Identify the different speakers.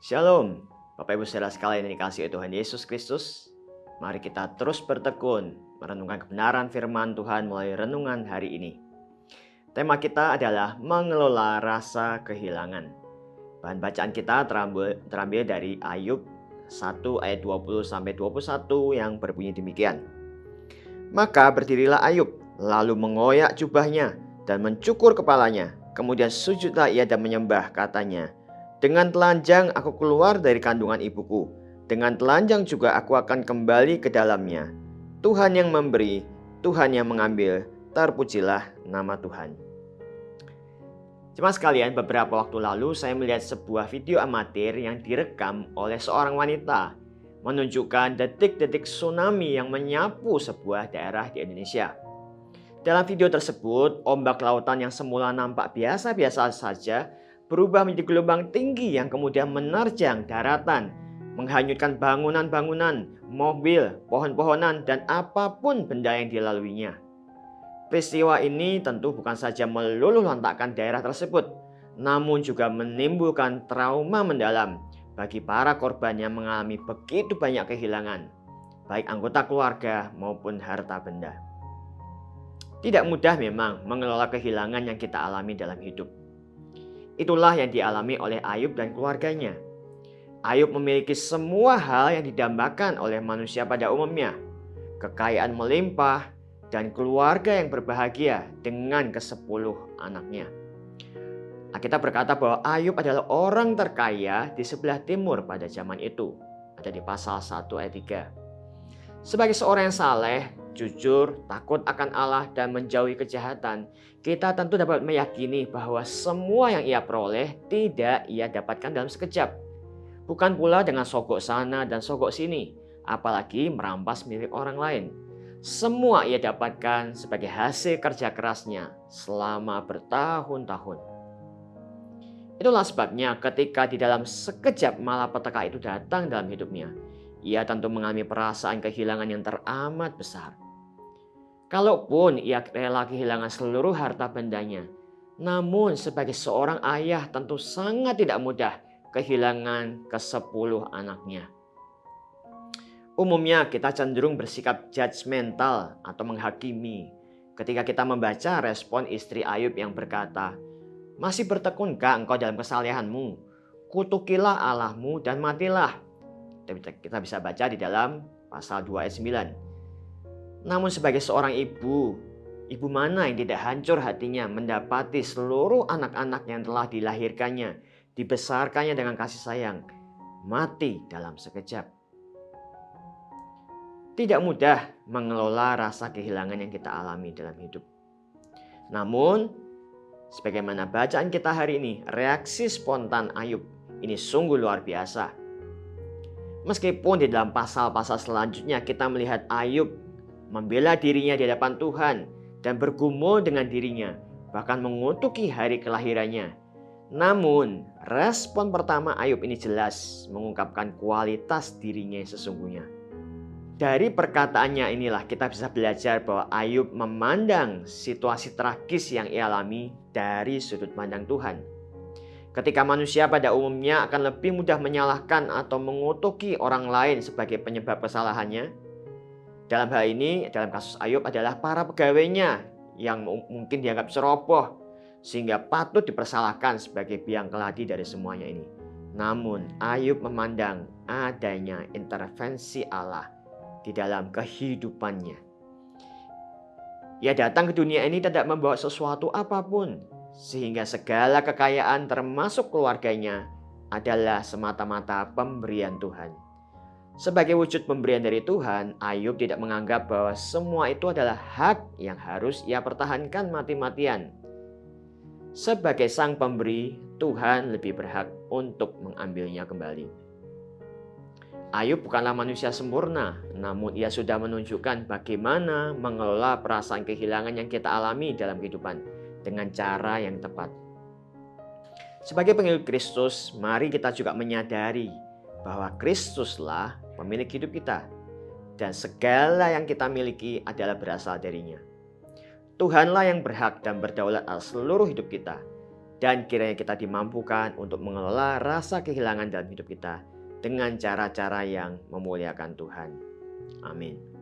Speaker 1: Shalom, Bapak Ibu saudara sekalian yang dikasihi Tuhan Yesus Kristus. Mari kita terus bertekun merenungkan kebenaran firman Tuhan melalui renungan hari ini. Tema kita adalah mengelola rasa kehilangan. Bahan bacaan kita terambil dari Ayub 1 ayat 20-21 yang berbunyi demikian. Maka berdirilah Ayub, lalu mengoyak jubahnya dan mencukur kepalanya. Kemudian sujudlah ia dan menyembah, katanya, dengan telanjang aku keluar dari kandungan ibuku, dengan telanjang juga aku akan kembali ke dalamnya. Tuhan yang memberi, Tuhan yang mengambil, terpujilah nama Tuhan. Jemaat sekalian, beberapa waktu lalu saya melihat sebuah video amatir yang direkam oleh seorang wanita, menunjukkan detik-detik tsunami yang menyapu sebuah daerah di Indonesia. Dalam video tersebut, ombak lautan yang semula nampak biasa-biasa saja berubah menjadi gelombang tinggi yang kemudian menerjang daratan, menghanyutkan bangunan-bangunan, mobil, pohon-pohonan, dan apapun benda yang dilaluinya. Peristiwa ini tentu bukan saja meluluh lantakkan daerah tersebut, namun juga menimbulkan trauma mendalam bagi para korban yang mengalami begitu banyak kehilangan, baik anggota keluarga maupun harta benda. Tidak mudah memang mengelola kehilangan yang kita alami dalam hidup. Itulah yang dialami oleh Ayub dan keluarganya. Ayub memiliki semua hal yang didambakan oleh manusia pada umumnya. Kekayaan melimpah dan keluarga yang berbahagia dengan ke-10 anaknya. Alkitab berkata bahwa Ayub adalah orang terkaya di sebelah timur pada zaman itu. Ada di pasal 1 ayat 3. Sebagai seorang yang saleh, jujur, takut akan Allah, dan menjauhi kejahatan, kita tentu dapat meyakini bahwa semua yang ia peroleh tidak ia dapatkan dalam sekejap. Bukan pula dengan sogok sana dan sogok sini, apalagi merampas milik orang lain. Semua ia dapatkan sebagai hasil kerja kerasnya selama bertahun-tahun. Itulah sebabnya ketika di dalam sekejap malapetaka itu datang dalam hidupnya, ia tentu mengalami perasaan kehilangan yang teramat besar. Kalaupun ia rela kehilangan seluruh harta bendanya, namun sebagai seorang ayah tentu sangat tidak mudah kehilangan ke-10 anaknya. Umumnya kita cenderung bersikap judgmental atau menghakimi ketika kita membaca respon istri Ayub yang berkata, "Masih bertekunkah engkau dalam kesalehanmu? Kutukilah Allahmu dan matilah." Kita bisa baca di dalam pasal 2 ayat 9. Namun sebagai seorang ibu mana yang tidak hancur hatinya mendapati seluruh anak-anak yang telah dilahirkannya, dibesarkannya dengan kasih sayang, mati dalam sekejap. Tidak mudah mengelola rasa kehilangan yang kita alami dalam hidup. Namun, sebagaimana bacaan kita hari ini, reaksi spontan Ayub ini sungguh luar biasa. Meskipun di dalam pasal-pasal selanjutnya kita melihat Ayub membela dirinya di hadapan Tuhan dan bergumul dengan dirinya, bahkan mengutuki hari kelahirannya. Namun, respon pertama Ayub ini jelas mengungkapkan kualitas dirinya yang sesungguhnya. Dari perkataannya inilah kita bisa belajar bahwa Ayub memandang situasi tragis yang ia alami dari sudut pandang Tuhan. Ketika manusia pada umumnya akan lebih mudah menyalahkan atau mengutuki orang lain sebagai penyebab kesalahannya, dalam hal ini, dalam kasus Ayub adalah para pegawainya yang mungkin dianggap ceroboh sehingga patut dipersalahkan sebagai biang keladi dari semuanya ini. Namun Ayub memandang adanya intervensi Allah di dalam kehidupannya. Ia datang ke dunia ini tidak membawa sesuatu apapun, sehingga segala kekayaan termasuk keluarganya adalah semata-mata pemberian Tuhan. Sebagai wujud pemberian dari Tuhan, Ayub tidak menganggap bahwa semua itu adalah hak yang harus ia pertahankan mati-matian. Sebagai sang pemberi, Tuhan lebih berhak untuk mengambilnya kembali. Ayub bukanlah manusia sempurna, namun ia sudah menunjukkan bagaimana mengelola perasaan kehilangan yang kita alami dalam kehidupan dengan cara yang tepat. Sebagai pengikut Kristus, mari kita juga menyadari bahwa Kristuslah pemilik hidup kita, dan segala yang kita miliki adalah berasal darinya. Tuhanlah yang berhak dan berdaulat atas seluruh hidup kita. dan kiranya kita dimampukan untuk mengelola rasa kehilangan dalam hidup kita dengan cara-cara yang memuliakan Tuhan. Amin.